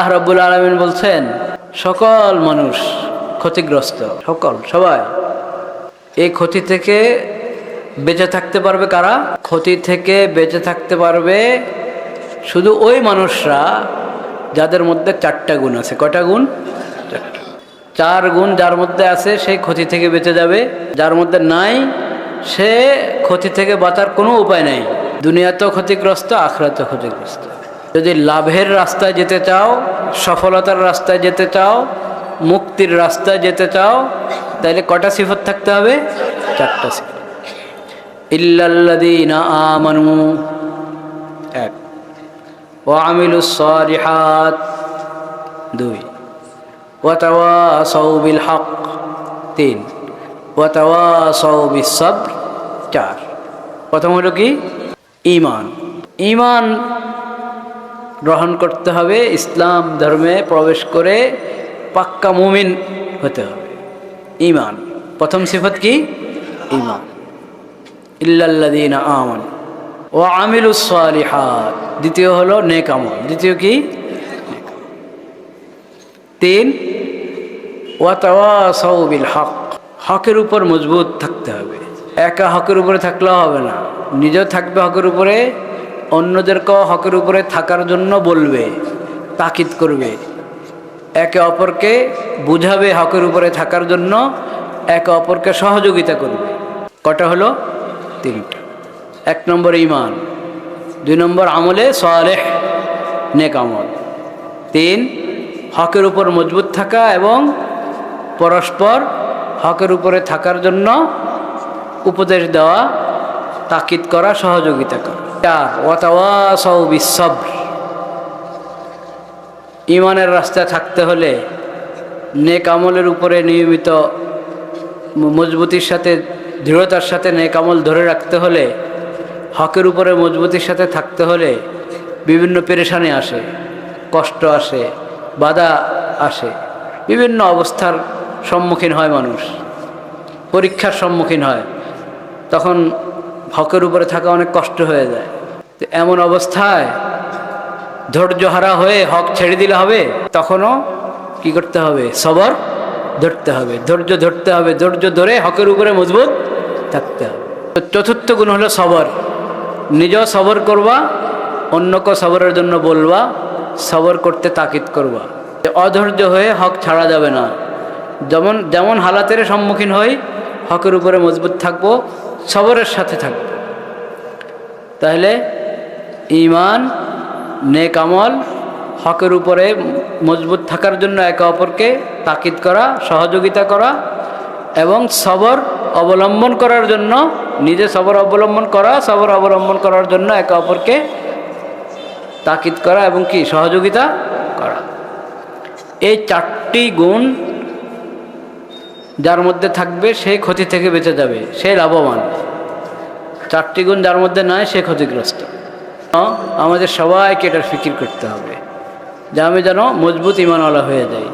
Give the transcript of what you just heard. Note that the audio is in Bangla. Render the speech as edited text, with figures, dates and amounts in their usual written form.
আল্লাহ রাব্বুল আলামিন বলছেন সকল মানুষ ক্ষতিগ্রস্ত, সবাই এই ক্ষতি থেকে বেঁচে থাকতে পারবে। কারা ক্ষতি থেকে বেঁচে থাকতে পারবে? শুধু ওই মানুষরা যাদের মধ্যে 4টা গুণ আছে। কয়টা গুণ? 4 গুণ যার মধ্যে আছে সেই ক্ষতি থেকে বেঁচে যাবে। যার মধ্যে নাই সে ক্ষতি থেকে বাঁচার কোনো উপায় নাই। দুনিয়াতেও ক্ষতিগ্রস্ত, আখিরাতেও ক্ষতিগ্রস্ত। যদি লাভের রাস্তায় যেতে চাও, সফলতার রাস্তায় যেতে চাও, মুক্তির রাস্তায় যেতে চাও, তাহলে কটা সিফত থাকতে হবে? 4টা সিফত। ইল্লাল্লাযীনা আমানু 1, ওয়া আমিলুস সালিহাত 2, ওয়া তাওয়াসাউ বিল হক 3, ওয়া তাওয়াসাউ বিস সাবর 4। প্রথম হলো কি? ঈমান। ঈমান গ্রহণ করতে হবে, ইসলাম ধর্মে প্রবেশ করে পাক্কা মুমিন হতে হবে। ঈমান প্রথম সিফত কি? ঈমান। ইল্লাল্লাযীনা আমানু ওয়া আমিলুস সালিহাত, দ্বিতীয় হলো নেক আমল। দ্বিতীয় কি? 3, ওয়া তাওয়াসাউ বিল হক, হকের উপর মজবুত থাকতে হবে। একা হকের উপরে থাকলেও হবে না, নিজেও থাকবে হকের উপরে, অন্যদেরকেও হকের উপরে থাকার জন্য বলবে, তাকিদ করবে, একে অপরকে বুঝাবে হকের উপরে থাকার জন্য, একে অপরকে সহযোগিতা করবে। কটা হলো? 3টা। 1 নম্বর ঈমান, 2 নম্বর আমলে সালেহ, নেক আমল, 3 হকের উপর মজবুত থাকা এবং পরস্পর হকের উপরে থাকার জন্য উপদেশ দেওয়া, তাকিদ করা, সহযোগিতা করা। 4, ওয়া তাওয়াসাউ বিস সাবর। ঈমানের রাস্তায় থাকতে হলে, নেক আমলের উপরে নিয়মিত মজবুতির সাথে, দৃঢ়তার সাথে নেক আমল ধরে রাখতে হলে, হকের উপরে মজবুতির সাথে থাকতে হলে বিভিন্ন পেরেশানি আসে, কষ্ট আসে, বাধা আসে, বিভিন্ন অবস্থার সম্মুখীন হয় মানুষ, পরীক্ষার সম্মুখীন হয়। তখন হকের উপরে থাকা অনেক কষ্ট হয়ে যায়। তো এমন অবস্থায় ধৈর্যহারা হয়ে হক ছেড়ে দিলে হবে? তখনও কি করতে হবে? সবর ধরতে হবে, ধৈর্য ধরতে হবে। ধৈর্য ধরে হকের উপরে মজবুত থাকতে হবে। চতুর্থ গুণ হলো সবর। নিজেও সবর করবা, অন্যকে সবরের জন্য বলবা, সবর করতে তাকিদ করবা। অধৈর্য হয়ে হক ছাড়া যাবে না। যেমন হালাতের সম্মুখীন হই, হকের উপরে মজবুত থাকবো, সবরের সাথে থাকবো। তাহলে ঈমান, নেক আমল, হকের উপরে মজবুত থাকার জন্য একে অপরকে তাকিদ করা, সহযোগিতা করা, এবং সবর অবলম্বন করার জন্য, নিজে সবর অবলম্বন করা, সবর অবলম্বন করার জন্য একে অপরকে তাকিদ করা এবং কি সহযোগিতা করা। এই 4টি গুণ যার মধ্যে থাকবে সে ক্ষতি থেকে বেঁচে যাবে, সে লাভবান। 4টি গুণ যার মধ্যে নাই সে ক্ষতিগ্রস্ত। আমাদের সবাইকে এটার ফিকির করতে হবে যে আমি যেন মজবুত ঈমানওয়ালা হয়ে যাই।